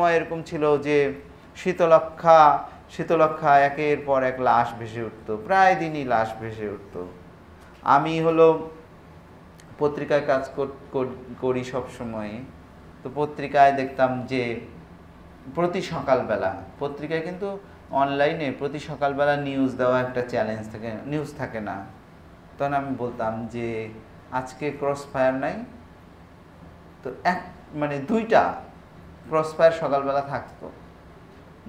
সময় এরকম ছিল যে শীতলক্ষ্যা শীতলক্ষ্যা একের পর এক লাশ ভেসে উঠতো, প্রায় দিনই লাশ ভেসে উঠতো। আমি হলো পত্রিকায় কাজ করি সব সময়, তো পত্রিকায় দেখতাম যে প্রতি সকালবেলা পত্রিকায় কিন্তু অনলাইনে প্রতি সকালবেলা নিউজ দেওয়া একটা চ্যালেঞ্জ থাকে, নিউজ থাকে না। তখন আমি বলতাম যে আজকে ক্রস ফায়ার নাই, তো মানে দুইটা ক্রস ফায়ার সকালবেলা থাকতো।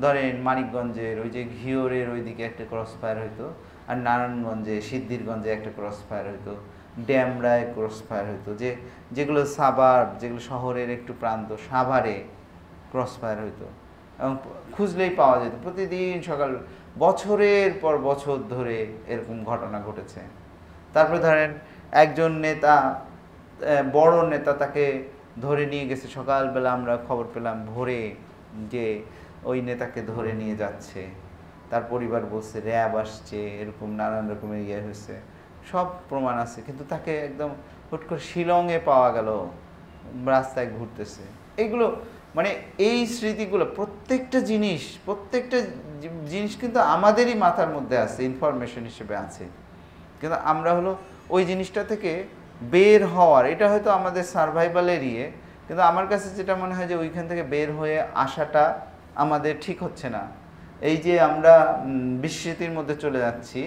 ধরেন মানিকগঞ্জের ওই যে ঘিওরের ওইদিকে একটা ক্রস ফায়ার হইতো, আর নারায়ণগঞ্জে সিদ্ধিরগঞ্জে একটা ক্রস ফায়ার হইতো, ড্যামরায় ক্রস ফায়ার হইতো, যেগুলো সাভার, যেগুলো শহরের একটু প্রান্ত, সাভারে ক্রস ফায়ার হইতো এবং খুঁজলেই পাওয়া যেত প্রতিদিন সকাল, বছরের পর বছর ধরে এরকম ঘটনা ঘটেছে। তারপরে ধরেন একজন নেতা, বড় নেতা, তাকে ধরে নিয়ে গেছে সকালবেলা, আমরা খবর পেলাম ভোরে যে ওই নেতাকে ধরে নিয়ে যাচ্ছে, তার পরিবার বলছে র্যাব আসছে, এরকম নানান রকমের ইয়ে হয়েছে, সব প্রমাণ আছে। কিন্তু তাকে একদম হুট করে শিলংয়ে পাওয়া গেল রাস্তায় ঘুরতেছে। এগুলো মানে এই স্মৃতিগুলো, প্রত্যেকটা জিনিস কিন্তু আমাদেরই মাথার মধ্যে আছে, ইনফরমেশন হিসেবে আছে, কিন্তু আমরা হলো ওই জিনিসটা থেকে বের হওয়ার, এটা হয়তো আমাদের সার্ভাইভালের কিন্তু আমার কাছে যেটা মনে হয় যে ওইখান থেকে বের হয়ে আসাটা আমাদের ঠিক হচ্ছে না। এই যে আমরা বিস্মৃতির মধ্যে চলে যাচ্ছি,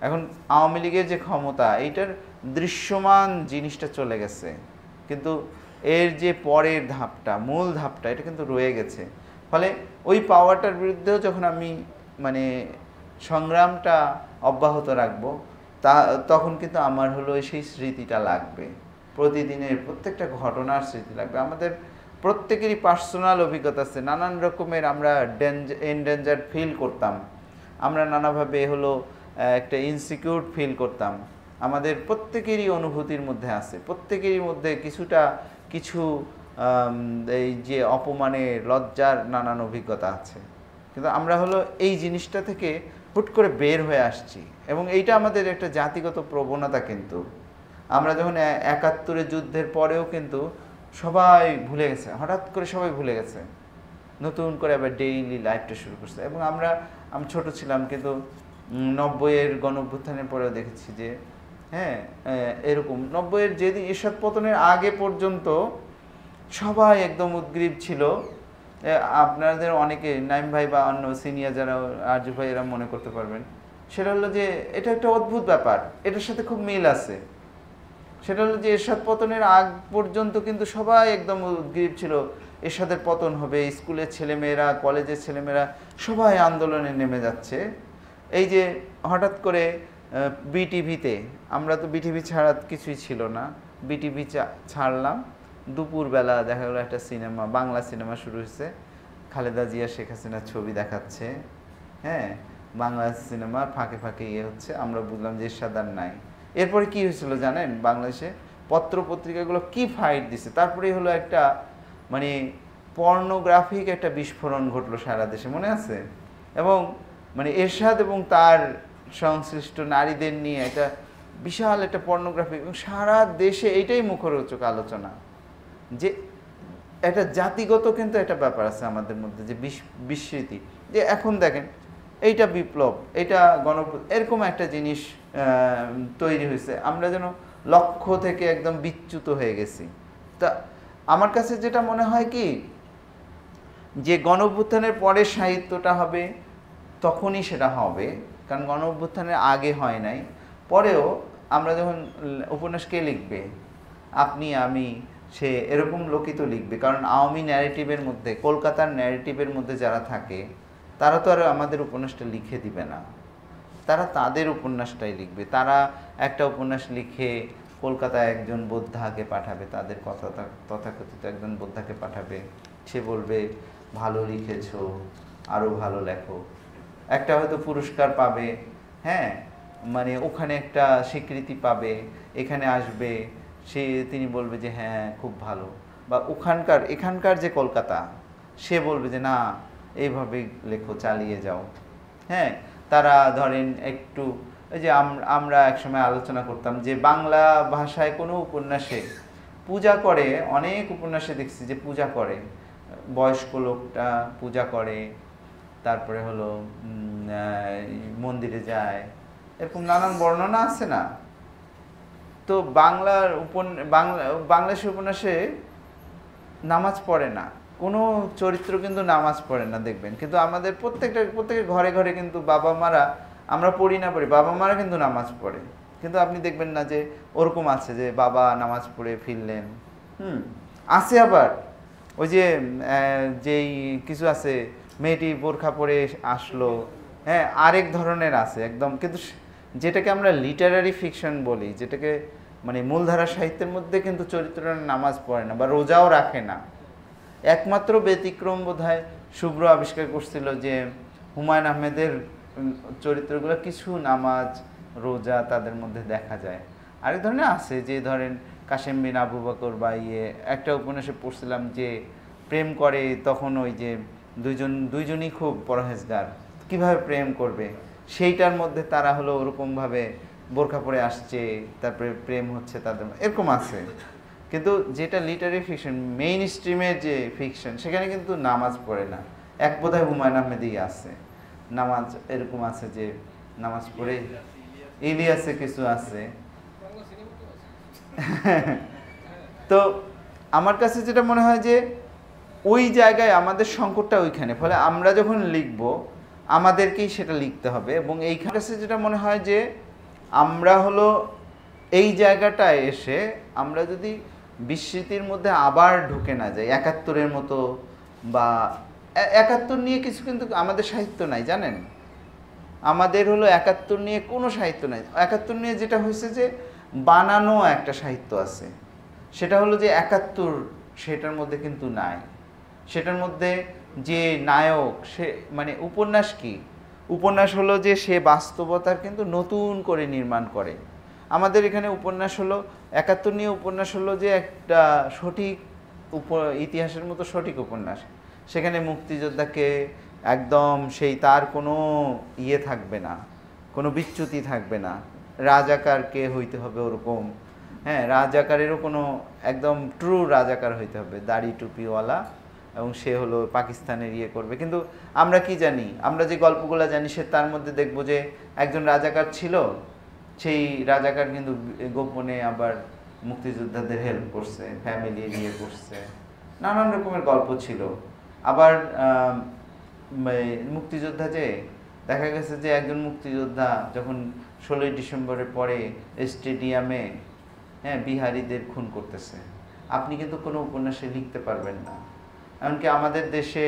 এখন আওয়ামী লীগের যে ক্ষমতা, এইটার দৃশ্যমান জিনিসটা চলে গেছে, কিন্তু এর যে পরের ধাপটা, মূল ধাপটা, এটা কিন্তু রয়ে গেছে। ফলে ওই পাওয়ারটার বিরুদ্ধেও যখন আমি মানে সংগ্রামটা অব্যাহত রাখবো, তখন কিন্তু আমার হলো সেই স্মৃতিটা লাগবে, প্রতিদিনের প্রত্যেকটা ঘটনার স্মৃতি লাগবে। আমাদের প্রত্যেকেরই পার্সোনাল অভিজ্ঞতা আছে, নানান রকমের আমরা এনডেঞ্জার ফিল করতাম, আমরা নানাভাবে হলো একটা ইনসিকিউর ফিল করতাম। আমাদের প্রত্যেকেরই অনুভূতির মধ্যে আছে, প্রত্যেকেরই মধ্যে কিছু এই যে অপমানের, লজ্জার নানান অভিজ্ঞতা আছে, কিন্তু আমরা হলো এই জিনিসটা থেকে হুট করে বের হয়ে আসছি। এবং এইটা আমাদের একটা জাতিগত প্রবণতা। কিন্তু আমরা যখন ৭১-এর যুদ্ধের পরেও কিন্তু সবাই ভুলে গেছে, হঠাৎ করে সবাই ভুলে গেছে, নতুন করে আবার ডেইলি লাইফটা শুরু করছে। এবং আমি ছোট ছিলাম, কিন্তু ৯০-এর গণঅভ্যুত্থানের পরেও দেখেছি যে হ্যাঁ, এরকম ৯০-এর যেদিন এরশাদ পতনের আগে পর্যন্ত সবাই একদম উদ্গ্রীব ছিল। আপনাদের অনেকে, নাইম ভাই বা অন্য সিনিয়র যারা, আরজু ভাই, এরা মনে করতে পারবেন, সেটা হলো যে এটা একটা অদ্ভুত ব্যাপার, এটার সাথে খুব মিল আছে। সেটা হলো যে এরশাদ পতনের আগ পর্যন্ত কিন্তু সবাই একদম উদ্গ্রীব ছিল, এরশাদের পতন হবে, স্কুলের ছেলেমেয়েরা, কলেজের ছেলেমেয়েরা সবাই আন্দোলনে নেমে যাচ্ছে। এই যে হঠাৎ করে বিটিভিতে, আমরা তো বিটিভি ছাড়া কিছুই ছিল না, বিটিভি ছাড়লাম, দুপুরবেলা দেখা গেলো একটা সিনেমা, বাংলা সিনেমা শুরু হয়েছে, খালেদা জিয়া, শেখ হাসিনার ছবি দেখাচ্ছে, হ্যাঁ, বাংলা সিনেমার ফাঁকে ফাঁকে ইয়ে হচ্ছে, আমরা বুঝলাম যে এরশাদ আর নাই। এরপরে কি হয়েছিল জানেন, বাংলাদেশে পত্র পত্রিকাগুলো কি ফাইট দিছে, তারপরেই হলো একটা মানে পর্নোগ্রাফিক একটা বিস্ফোরণ ঘটলো সারা দেশে, মনে আছে? এবং মানে এরশাদ এবং তার সংশ্লিষ্ট নারীদের নিয়ে একটা বিশাল একটা পর্নোগ্রাফি, এবং সারা দেশে এইটাই মুখরোচক আলোচনা, যে একটা জাতিগত কিন্তু একটা ব্যাপার আছে আমাদের মধ্যে, যে বিস্মৃতি, যে এখন দেখেন এইটা বিপ্লব, এটা এরকম একটা জিনিস তৈরি হয়েছে, আমরা যেন লক্ষ্য থেকে একদম বিচ্যুত হয়ে গেছি। তা আমার কাছে যেটা মনে হয় কি, যে গণঅভ্যুত্থানের পরে সাহিত্যটা হবে তখনই সেটা হবে, কারণ গণঅভ্যুত্থানের আগে হয় নাই। পরেও আমরা যখন উপন্যাস, কে লিখবে? আপনি, আমি, সে, এরকম লোকই তো লিখবে, কারণ আওয়ামী ন্যারেটিভের মধ্যে, কলকাতার ন্যারেটিভের মধ্যে যারা থাকে, তারা তো আর আমাদের উপন্যাসটা লিখে দিবে না, তারা তাদের উপন্যাসটাই লিখবে। তারা একটা উপন্যাস লিখে কলকাতায় একজন বোদ্ধাকে পাঠাবে, তাদের তথাকথিত একজন বোদ্ধাকে পাঠাবে, সে বলবে ভালো লিখেছো, আরও ভালো লেখো, একটা হয়তো পুরস্কার পাবে, হ্যাঁ, মানে ওখানে একটা স্বীকৃতি পাবে, এখানে আসবে, তিনি বলবে যে হ্যাঁ খুব ভালো, বা এখানকার যে কলকাতা, সে বলবে যে না, এইভাবে লেখো, চালিয়ে যাও। হ্যাঁ, তারা ধরেন একটু, এই যে আমরা একসময় আলোচনা করতাম যে বাংলা ভাষায় কোনো উপন্যাসে পূজা করে, অনেক উপন্যাসে দেখছি যে পূজা করে, বয়স্ক লোকটা পূজা করে, তারপরে হলো মন্দিরে যায়, এরকম নানান বর্ণনা আছে না? তো বাংলাদেশের উপন্যাসে নামাজ পড়ে না, কোনো চরিত্র কিন্তু নামাজ পড়ে না দেখবেন, কিন্তু আমাদের প্রত্যেকের ঘরে ঘরে কিন্তু বাবা মারা, আমরা পড়ি না পড়ি, বাবা মারা কিন্তু নামাজ পড়ে। কিন্তু আপনি দেখবেন না যে ওরকম আছে যে বাবা নামাজ পড়ে ফিরলেন। আছে আবার ওই যে যেই কিছু আছে, মেয়েটি বোরখা পরে আসলো, হ্যাঁ, আরেক ধরনের আছে একদম। কিন্তু যেটাকে আমরা লিটারারি ফিকশন বলি, যেটাকে মানে মূলধারা সাহিত্যের মধ্যে কিন্তু চরিত্রটা নামাজ পড়ে না বা রোজাও রাখে না। একমাত্র ব্যতিক্রম বোধহয় শুভ্র আবিষ্কার করছিল যে হুমায়ুন আহমেদের চরিত্রগুলো কিছু নামাজ রোজা তাদের মধ্যে দেখা যায়। আরেক ধরনের আছে যে ধরেন কাশেম বিন আবু বকর বা একটা উপন্যাসে পড়ছিলাম যে প্রেম করে, তখন ওই যে দুইজনই খুব পরহেজগার, কিভাবে প্রেম করবে সেইটার মধ্যে তারা হলো ওরকমভাবে বোরখা পরে আসছে, তারপরে প্রেম হচ্ছে তাদের, এরকম আছে। কিন্তু যেটা লিটারি ফিকশন, মেইন স্ট্রিমের যে ফিকশন, সেখানে কিন্তু নামাজ পড়ে না। এক বোধহয় হুমায়ুন আহমেদই আছে নামাজ, এরকম আছে যে নামাজ পড়ে, ইলিয়াসে কিছু আছে। তো আমার কাছে যেটা মনে হয় যে ওই জায়গায় আমাদের সংকটটা ওইখানে, ফলে আমরা যখন লিখব আমাদেরকেই সেটা লিখতে হবে। এবং এইখানে কাছে যেটা মনে হয় যে আমরা হলো এই জায়গাটায় এসে আমরা যদি বিস্মৃতির মধ্যে আবার ঢুকে না যাই, ৭১-এর মতো, বা ৭১ নিয়ে কিছু কিন্তু আমাদের সাহিত্য নাই জানেন, আমাদের হলো ৭১ নিয়ে কোনো সাহিত্য নাই। ৭১ নিয়ে যেটা হয়েছে যে বানানো একটা সাহিত্য আছে, সেটা হলো যে ৭১ সেটার মধ্যে কিন্তু নাই। সেটার মধ্যে যে নায়ক, সে মানে উপন্যাস কি, উপন্যাস হলো যে সে বাস্তবতার কিন্তু নতুন করে নির্মাণ করে। আমাদের এখানে উপন্যাস হলো ৭১ নিয়ে উপন্যাস হলো যে একটা সঠিক ইতিহাসের মতো সঠিক উপন্যাস, সেখানে মুক্তিযোদ্ধাকে একদম সেই তার কোনো থাকবে না, কোনো বিচ্যুতি থাকবে না, রাজাকারকে হইতে হবে ওরকম, হ্যাঁ, রাজাকারেরও কোনো একদম ট্রু রাজাকার হইতে হবে, দাড়ি টুপিওয়ালা, এবং সে হলো পাকিস্তানের করবে। কিন্তু আমরা কি জানি, আমরা যে গল্পগুলো জানি সে তার মধ্যে দেখবো যে একজন রাজাকার ছিল, সেই রাজাকার কিন্তু গোপনে আবার মুক্তিযোদ্ধাদের হেল্প করছে, ফ্যামিলি করছে, নানান রকমের গল্প ছিল। আবার মুক্তিযোদ্ধা যে দেখা গেছে যে একজন মুক্তিযোদ্ধা যখন ১৬ই ডিসেম্বরের পরে স্টেডিয়ামে, হ্যাঁ, বিহারীদের খুন করতেছে, আপনি কিন্তু কোনো উপন্যাসে লিখতে পারবেন না। এমনকি আমাদের দেশে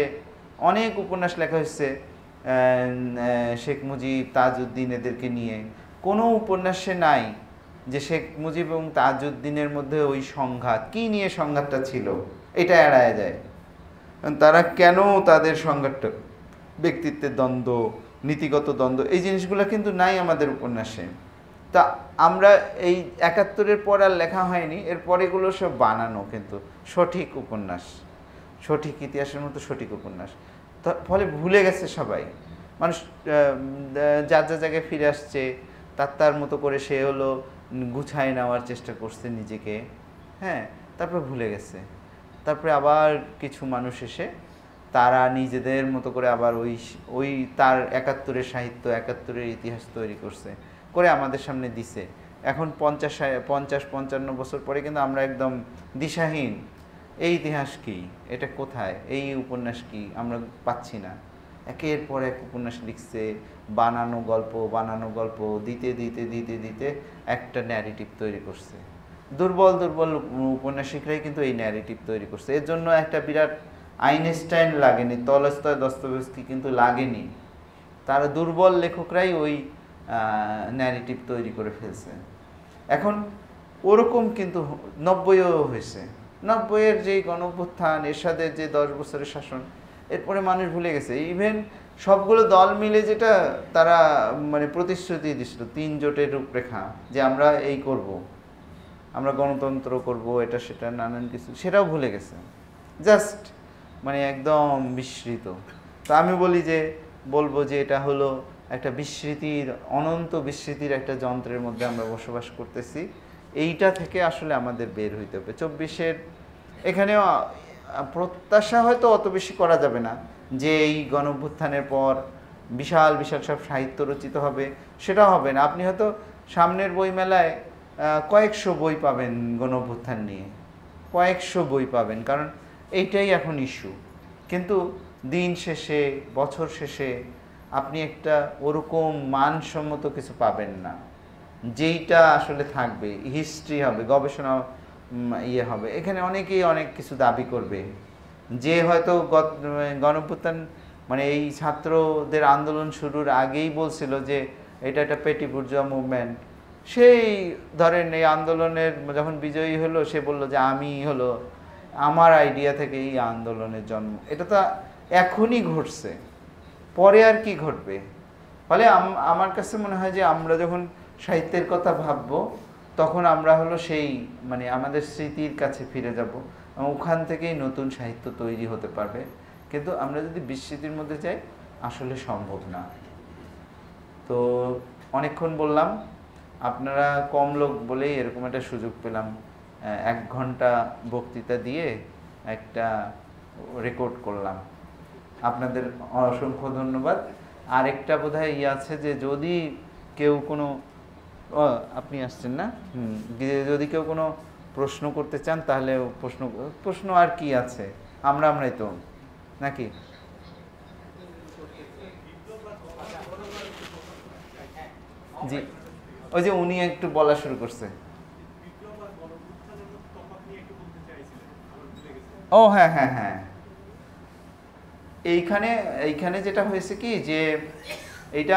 অনেক উপন্যাস লেখা হয়েছে শেখ মুজিব, তাজউদ্দিন এদেরকে নিয়ে, কোনো উপন্যাসে নাই যে শেখ মুজিব এবং তাজউদ্দিনের মধ্যে ওই সংঘাত, কী নিয়ে সংঘাতটা ছিল এটা এড়ায় যায়। তারা কেন তাদের সংঘাতটা, ব্যক্তিত্বের দ্বন্দ্ব, নীতিগত দ্বন্দ্ব, এই জিনিসগুলো কিন্তু নাই আমাদের উপন্যাসে। তা আমরা এই ৭১-এর পর আর লেখা হয়নি, এরপর এগুলো সব বানানো কিন্তু সঠিক উপন্যাস, সঠিক ইতিহাসের মতো সঠিক উপন্যাস। ফলে ভুলে গেছে সবাই, মানুষ যার যা জায়গায় ফিরে আসছে, তার মতো করে সে হলো গুছায় নেওয়ার চেষ্টা করছে নিজেকে, হ্যাঁ, তারপরে ভুলে গেছে। তারপরে আবার কিছু মানুষ এসে তারা নিজেদের মতো করে আবার ওই তার ৭১-এর সাহিত্য, ৭১-এর ইতিহাস তৈরি করছে, করে আমাদের সামনে দিছে। এখন ৫০-৫৫ বছর পরে কিন্তু আমরা একদম দিশাহীন, এই ইতিহাস কি, এটা কোথায়, এই উপন্যাস কি, আমরা পাচ্ছি না। একের পর এক উপন্যাস লিখছে, বানানো গল্প দিতে দিতে দিতে দিতে একটা ন্যারেটিভ তৈরি করছে। দুর্বল উপন্যাসিকরাই কিন্তু এই ন্যারেটিভ তৈরি করছে। এর জন্য একটা বিরাট আইনস্টাইন লাগেনি, তলস্তয়, দস্তয়েভস্কি কিন্তু লাগেনি, তারা দুর্বল লেখকরাই ওই ন্যারেটিভ তৈরি করে ফেলছে। এখন ওরকম কিন্তু ৯০-ও হয়েছে। ৯০-এর যে গণঅভ্যুত্থান, এরশাদের যে ১০ বছরের শাসন, এরপরে মানুষ ভুলে গেছে। ইভেন সবগুলো দল মিলে যেটা তারা মানে প্রতিশ্রুতি দিছিল, ৩ জোটের রূপরেখা, যে আমরা এই করব, আমরা গণতন্ত্র করব, এটা সেটা নানান কিছু, সেটাও ভুলে গেছে, জাস্ট মানে একদম বিস্মৃত। তো আমি বলবো যে এটা হলো একটা বিস্মৃতির, অনন্ত বিস্মৃতির একটা যন্ত্রের মধ্যে আমরা বসবাস করতেছি। এইটা থেকে আসলে আমাদের বের হইতে হবে। ২৪-এর এখানেও প্রত্যাশা হয়তো অত বেশি করা যাবে না যে এই গণঅভ্যুত্থানের পর বিশাল বিশাল সব সাহিত্য রচিত হবে, সেটাও হবে না। আপনি হয়তো সামনের বইমেলায় কয়েকশো বই পাবেন গণঅভ্যুত্থান নিয়ে, কয়েকশো বই পাবেন, কারণ এইটাই এখন ইস্যু। কিন্তু দিন শেষে, বছর শেষে আপনি একটা ওরকম মানসম্মত কিছু পাবেন না যেইটা আসলে থাকবে, হিস্ট্রি হবে, গবেষণা ইয়ে হবে। এখানে অনেকেই অনেক কিছু দাবি করবে, যে হয়তো গণঅভ্যুত্থান মানে এই ছাত্রদের আন্দোলন শুরুর আগেই বলছিল যে এটা একটা পেটি বুর্জোয়া মুভমেন্ট, সেই ধরেন এই আন্দোলনের যখন বিজয়ী হলো সে বলল যে আমি হলো আমার আইডিয়া থেকে এই আন্দোলনের জন্ম। এটা তো এখনই ঘটছে, পরে আর কি ঘটবে? ফলে আমার কাছে মনে হয় যে আমরা যখন সাহিত্যের কথা ভাববো তখন আমরা হলো সেই মানে আমাদের স্মৃতির কাছে ফিরে যাব, ওখান থেকেই নতুন সাহিত্য তৈরি হতে পারবে। কিন্তু আমরা যদি বিস্মৃতির মধ্যে যাই আসলে সম্ভব না। তো অনেকক্ষণ বললাম, আপনারা কম লোক বলেই এরকম একটা সুযোগ পেলাম 1 ঘন্টা বক্তৃতা দিয়ে একটা রেকর্ড করলাম। আপনাদের অসংখ্য ধন্যবাদ। আরেকটা বোধহয় আছে যে যদি কেউ কোনো আপনি আসছেন না, যদি কেউ কোনো প্রশ্ন করতে চান তাহলে প্রশ্ন আর কি আছে, আমরাই তো নাকি? জি, ওই যে উনি একটু বলা শুরু করছে। ও হ্যাঁ হ্যাঁ হ্যাঁ, এইখানে যেটা হয়েছে কি যে এইটা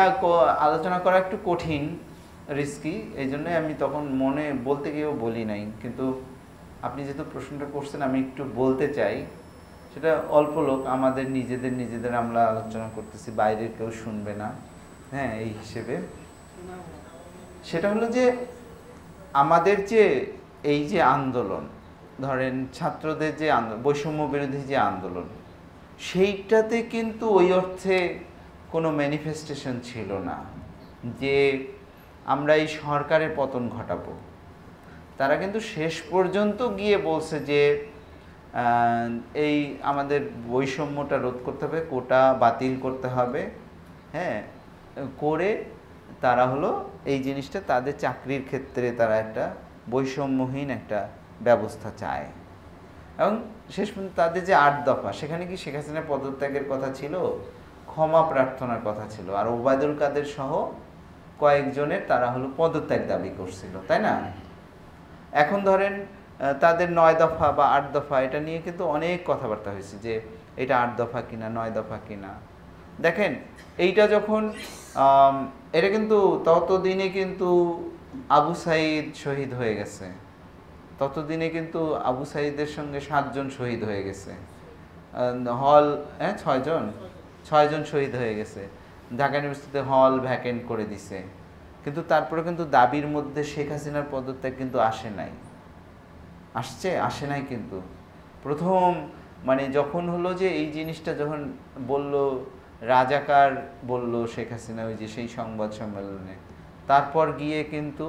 আলোচনা করা একটু কঠিন, রিস্কি, এই জন্যই আমি তখন মনে বলতে গিয়েও বলি নাই। কিন্তু আপনি যেহেতু প্রশ্নটা করছেন আমি একটু বলতে চাই। সেটা অল্প লোক, আমাদের নিজেদের আমরা আলোচনা করতেছি, বাইরের কেউ শুনবে না, হ্যাঁ, এই হিসেবে। সেটা হলো যে আমাদের যে এই যে আন্দোলন, ধরেন ছাত্রদের যে আন্দোলন, বৈষম্য বিরোধী যে আন্দোলন, সেইটাতে কিন্তু ওই অর্থে কোনো ম্যানিফেস্টেশন ছিল না যে আমরা এই সরকারের পতন ঘটাবো। তারা কিন্তু শেষ পর্যন্ত গিয়ে বলছে যে এই আমাদের বৈষম্যটা রোধ করতে হবে, কোটা বাতিল করতে হবে, হ্যাঁ, করে তারা হলো এই জিনিসটা তাদের চাকরির ক্ষেত্রে তারা একটা বৈষম্যহীন একটা ব্যবস্থা চায়। এবং শেষ পর্যন্ত তাদের যে 8 দফা, সেখানে কি শেখ হাসিনার পদত্যাগের কথা ছিল, ক্ষমা প্রার্থনার কথা ছিল, আর ওবায়দুল কাদের সহ কয়েকজনের তারা হলো পদত্যাগ দাবি করছিল, তাই না? এখন ধরেন তাদের 9 দফা বা 8 দফা, এটা নিয়ে কিন্তু অনেক কথাবার্তা হয়েছে যে এটা 8 দফা কিনা 9 দফা কিনা। দেখেন এইটা যখন এটা কিন্তু ততদিনে কিন্তু আবু সাঈদ শহীদ হয়ে গেছে, ততদিনে কিন্তু আবু সাঈদের সঙ্গে 7 জন শহীদ হয়ে গেছে, হল 6 জন শহীদ হয়ে গেছে, ঢাকা ইউনিভার্সিটিতে হল ভ্যাকেন্ট করে দিছে। কিন্তু তারপরে কিন্তু দাবির মধ্যে শেখ হাসিনার পদত্যাগ কিন্তু আসে নাই কিন্তু প্রথম মানে যখন হলো যে এই জিনিসটা যখন বলল রাজাকার বলল শেখ হাসিনা ওই যে সেই সংবাদ সম্মেলনে, তারপর গিয়ে কিন্তু